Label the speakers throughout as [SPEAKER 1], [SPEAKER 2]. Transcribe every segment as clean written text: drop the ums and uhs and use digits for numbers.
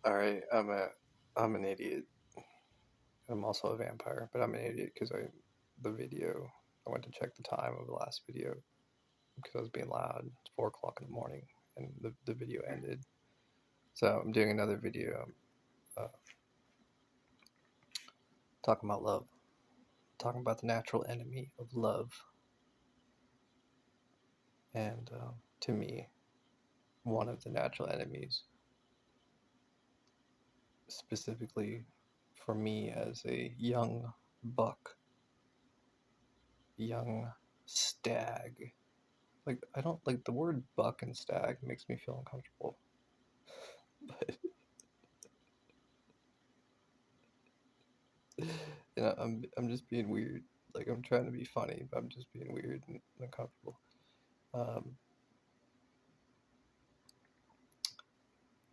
[SPEAKER 1] All right, I'm an idiot. I'm also a vampire, but I'm an idiot because the video. I went to check the time of the last video because I was being loud. It's 4 o'clock in the morning, and the video ended. So I'm doing another video uh, talking about love, talking about the natural enemy of love, and to me, one of the natural enemies, specifically for me as a young buck, young stag. Like I don't like the word buck and stag makes me feel uncomfortable. But I'm just being weird. Like I'm trying to be funny, but I'm just being weird and uncomfortable. Um,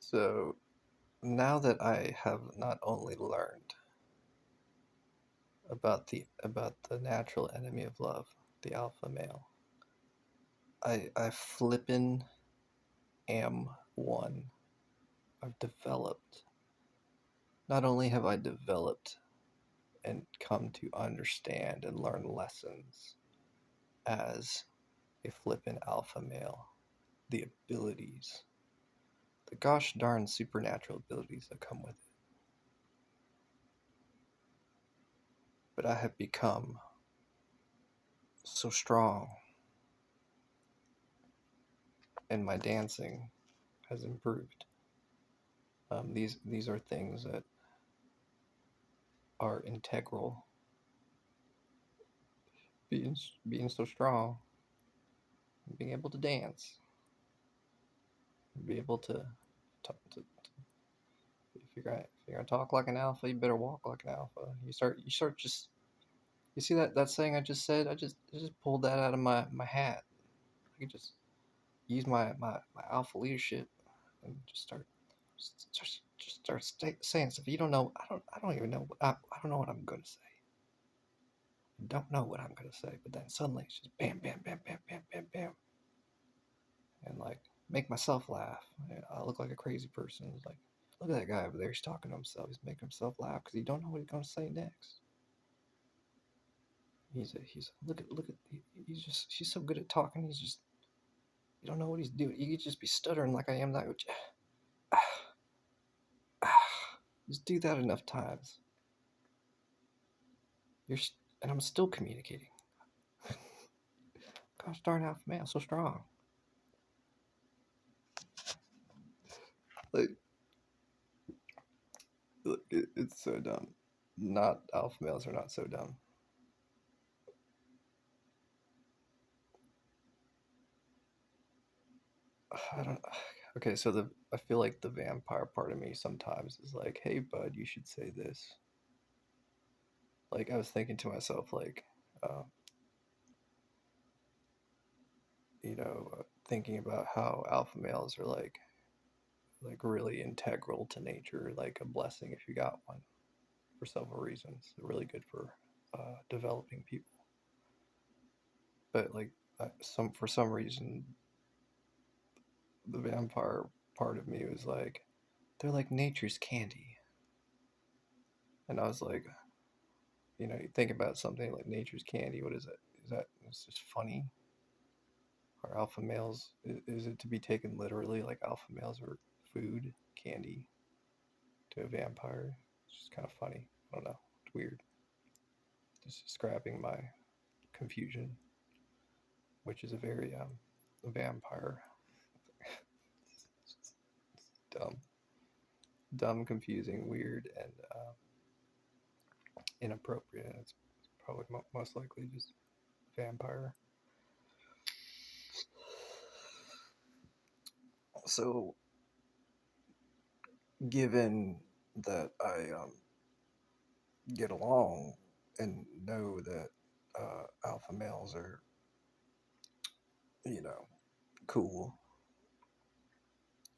[SPEAKER 1] so now that I have not only learned about the natural enemy of love, the alpha male, I flippin' am one. I've developed. Not only have I developed and come to understand and learn lessons as a flippin' alpha male, the abilities, the gosh darn supernatural abilities that come with it. But I have become so strong, and my dancing has improved. These are things that are integral. Being so strong, being able to dance, be able to, if you're gonna talk like an alpha, you better walk like an alpha. You start just you see that saying I just said. I just pulled that out of my hat. I could just use my alpha leadership and just start saying stuff. You don't know. I don't even know. I don't know what I'm gonna say. I don't know what I'm gonna say. But then suddenly it's just bam, bam, bam, bam, bam, bam, bam, and like make myself laugh. I look like a crazy person. It's like, look at that guy over there. He's talking to himself. He's making himself laugh because he don't know what he's gonna say next. He's look at he's so good at talking. He's just you don't know what he's doing. He could just be stuttering like I am. That would just do that enough times. You're and I'm still communicating. Gosh darn alpha male, so strong. Like it's so dumb. Not alpha males are not so dumb. I don't. Okay, so I feel like the vampire part of me sometimes is like, hey bud, you should say this. Like I was thinking to myself, like, uh, thinking about how alpha males are like really integral to nature, like a blessing if you got one for several reasons. They're really good for developing people, but like some for some reason, the vampire part of me was like, they're like nature's candy, and I was like, you think about something like nature's candy. What is it? Is that it's just funny? Are alpha males? Is it to be taken literally? Like alpha males are food, candy to a vampire? It's just kind of funny. I don't know. It's weird. Just describing my confusion, which is a very vampire. It's dumb, dumb, confusing, weird, and inappropriate. It's probably most likely just vampire. So, given that I get along and know that alpha males are, you know, cool,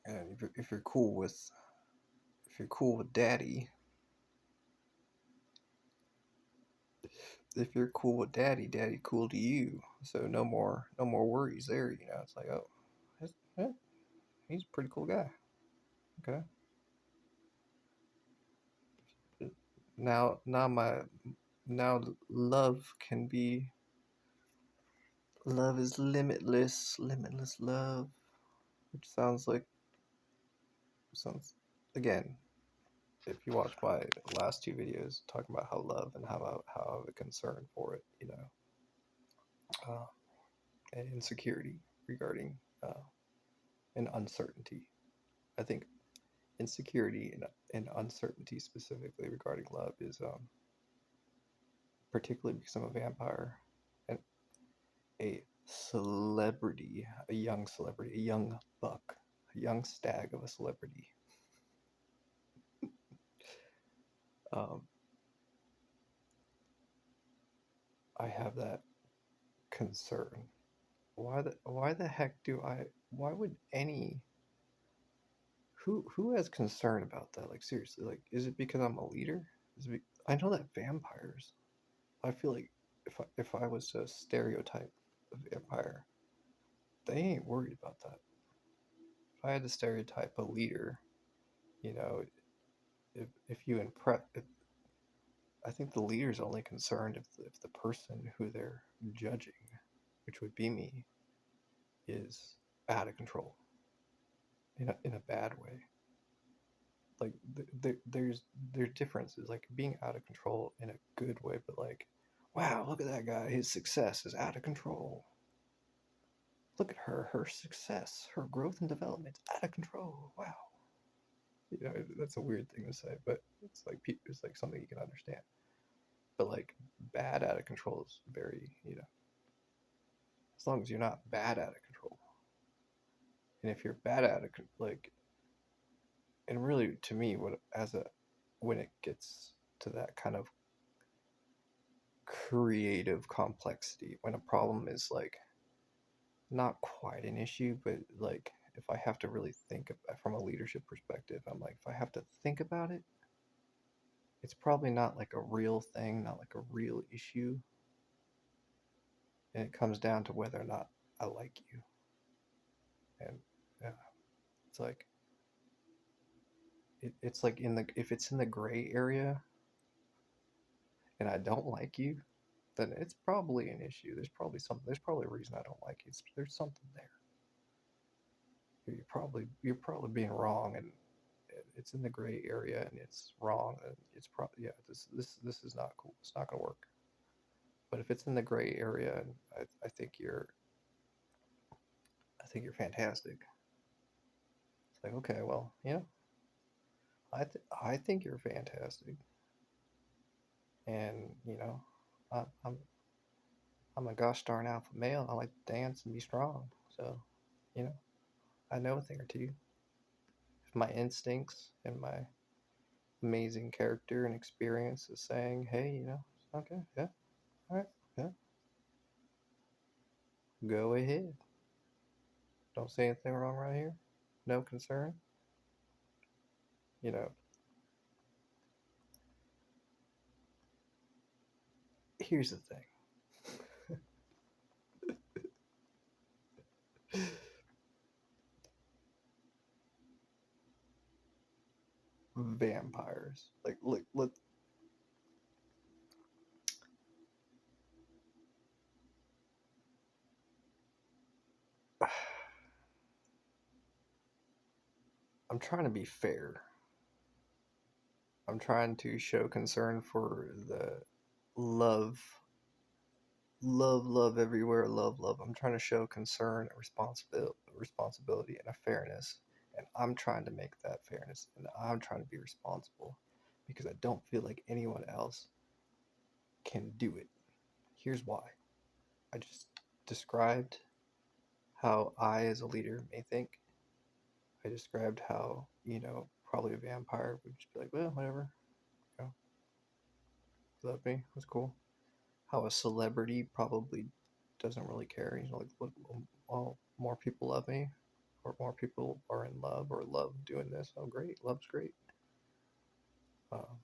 [SPEAKER 1] and if you're cool with daddy, if you're cool with daddy, daddy cool to you. So no more worries there. It's like, oh, he's a pretty cool guy. Okay, now now love can be love is limitless love, which sounds again. If you watch my last two videos talking about how love and how I have a concern for it, uh, and insecurity regarding and uncertainty. I think insecurity and uncertainty specifically regarding love is particularly because I'm a vampire and a celebrity, a young celebrity, a young buck, a young stag of a celebrity. Um, I have that concern. Why the heck do I? Why would any who has concern about that? Like seriously, like is it because I'm a leader? I know that vampires. I feel like if I was a stereotype of vampire, they ain't worried about that. If I had to stereotype a leader, you know, if you impress, I think the leader's only concerned if the person who they're judging, which would be me, is out of control in a bad way. Like there's differences, like being out of control in a good way, but like, wow, look at that guy, his success is out of control. Look at her success, her growth and development out of control. Wow. That's a weird thing to say, but it's like something you can understand. But like bad out of control is very, as long as you're not bad out of control. And if you're bad out of like, and really to me, when it gets to that kind of creative complexity, when a problem is like not quite an issue, but like if I have to really think from a leadership perspective, I'm like, if I have to think about it, it's probably not like a real thing, not like a real issue. And it comes down to whether or not I like you. And yeah, it's like, it's like if it's in the gray area and I don't like you, then it's probably an issue. There's probably a reason I don't like you. There's something there. You're probably being wrong, and it's in the gray area and it's wrong, and it's probably, yeah, this is not cool. It's not gonna work. But if it's in the gray area, and I think you're fantastic. It's like, okay, well, I think you're fantastic, and I'm I'm a gosh darn alpha male. I like to dance and be strong, so you know I know a thing or two. If my instincts and my amazing character and experience is saying, hey, okay, yeah, all right, yeah, go ahead. Don't say anything wrong right here. No concern. You know, here's the thing. Vampires. Like, look, look. I'm trying to be fair. I'm trying to show concern for the love, love everywhere, love. I'm trying to show concern and responsibility and a fairness, and I'm trying to make that fairness, and I'm trying to be responsible because I don't feel like anyone else can do it. Here's why. I just described how I, as a leader, may think. I described how, probably a vampire would just be like, well, whatever, you know, love me, that's cool. How a celebrity probably doesn't really care, like, look, well, more people love me, or more people are in love or love doing this. Oh, great, love's great. Uh,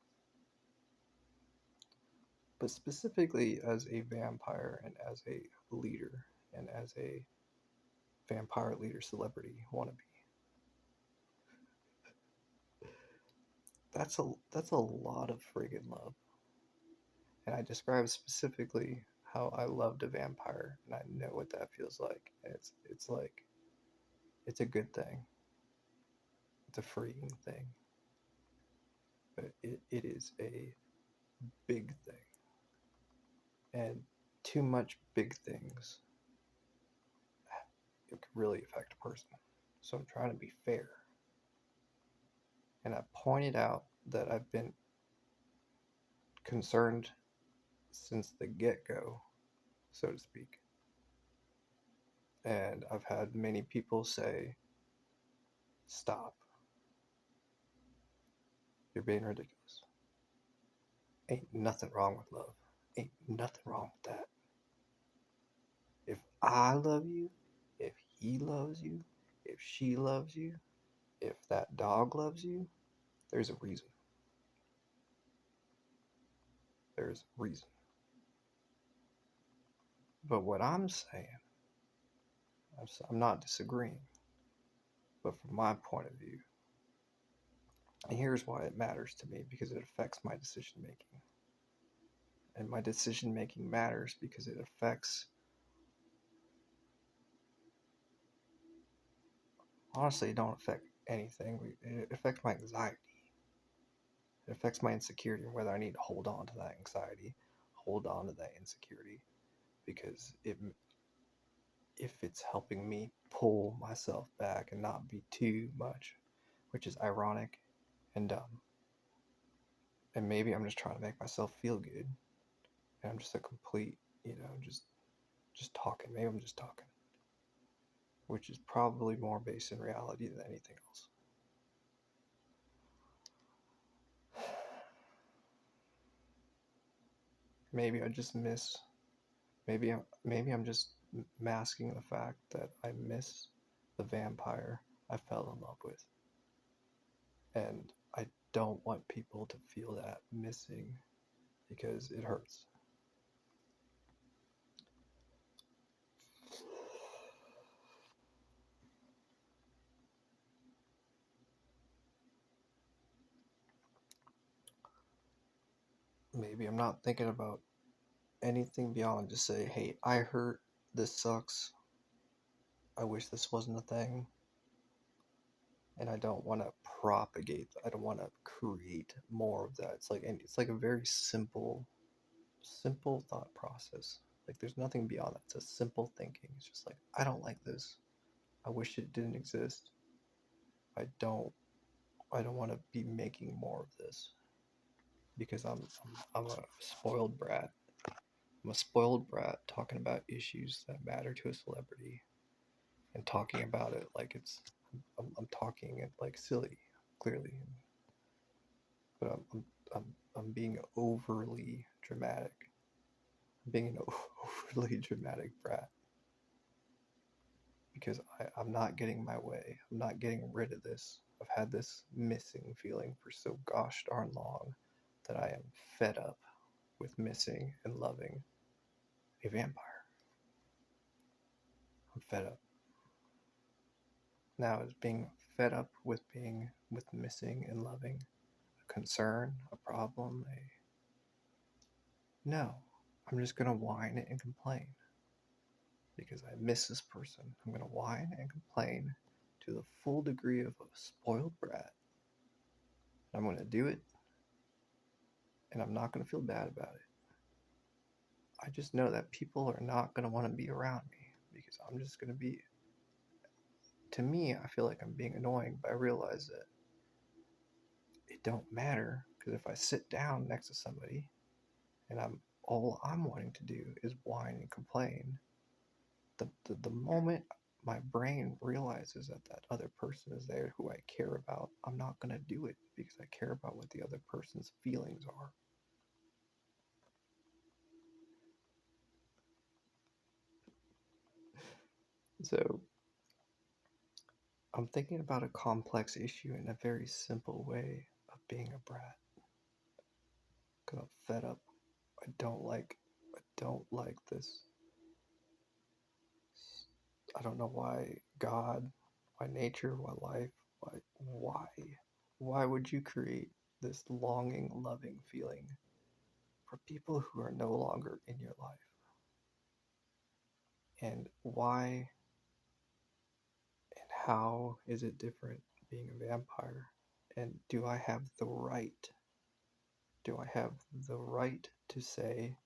[SPEAKER 1] but specifically as a vampire and as a leader and as a vampire leader celebrity wannabe, that's a lot of friggin' love. And I described specifically how I loved a vampire, and I know what that feels like. And it's like it's a good thing. It's a freeing thing, but it is a big thing, and too much big things, it can really affect a person. So I'm trying to be fair, and I pointed out that I've been concerned since the get-go, so to speak. And I've had many people say, stop, you're being ridiculous. Ain't nothing wrong with love. Ain't nothing wrong with that. If I love you, if he loves you, if she loves you, if that dog loves you, there's a reason. There's a reason. But what I'm saying, I'm not disagreeing, but from my point of view, and here's why it matters to me, because it affects my decision making. And my decision making matters because it affects, honestly, it don't affect anything. It affects my anxiety. It affects my insecurity and whether I need to hold on to that anxiety, hold on to that insecurity, because if it's helping me pull myself back and not be too much, which is ironic and dumb. And maybe I'm just trying to make myself feel good, and I'm just a complete, just talking. Maybe I'm just talking, which is probably more based in reality than anything else. Maybe I just miss. Maybe I'm just masking the fact that I miss the vampire I fell in love with, and I don't want people to feel that missing because it hurts. Maybe I'm not thinking about anything beyond just say, hey, I hurt, this sucks, I wish this wasn't a thing, and I don't want to propagate, I don't want to create more of that. It's like a very simple thought process. Like there's nothing beyond that. It's a simple thinking. It's just like, I don't like this. I wish it didn't exist. I don't I don't want to be making more of this because I'm a spoiled brat. I'm a spoiled brat talking about issues that matter to a celebrity and talking about it like I'm talking it like silly, clearly, but I'm being overly dramatic. I'm being an overly dramatic brat because I'm not getting my way. I'm not getting rid of this. I've had this missing feeling for so gosh darn long that I am fed up with missing and loving a vampire. I'm fed up. Now, is being fed up with missing and loving a concern, a problem, no. I'm just gonna whine and complain because I miss this person. I'm gonna whine and complain to the full degree of a spoiled brat. I'm gonna do it, and I'm not gonna feel bad about it. I just know that people are not gonna want to be around me because I'm just gonna be. To me, I feel like I'm being annoying, but I realize that it don't matter because if I sit down next to somebody and all I'm wanting to do is whine and complain, the moment my brain realizes that that other person is there who I care about, I'm not going to do it because I care about what the other person's feelings are. So I'm thinking about a complex issue in a very simple way of being a brat because I'm fed up. I don't like this. I don't know why God, why nature, why life, why would you create this longing, loving feeling for people who are no longer in your life. And why and how is it different being a vampire? And do I have the right? Do I have the right to say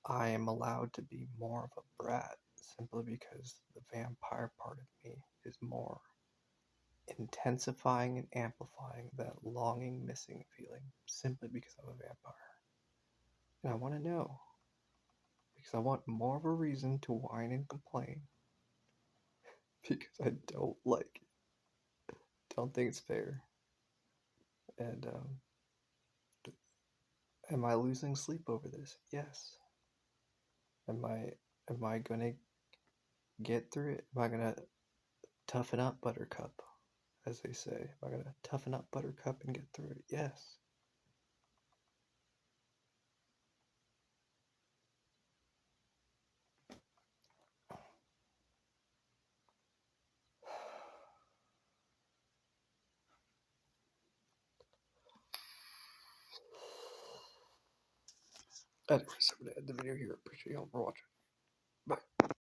[SPEAKER 1] I am allowed to be more of a brat simply because the vampire part of me is more intensifying and amplifying that longing, missing feeling simply because I'm a vampire? And I want to know because I want more of a reason to whine and complain because I don't like it. Don't think it's fair. And am I losing sleep over this? Yes. Am I gonna get through it? Am I gonna toughen up, Buttercup, as they say? Am I gonna toughen up, Buttercup, and get through it? Yes. Anyways, I'm gonna end the video here. Appreciate y'all for watching. Bye.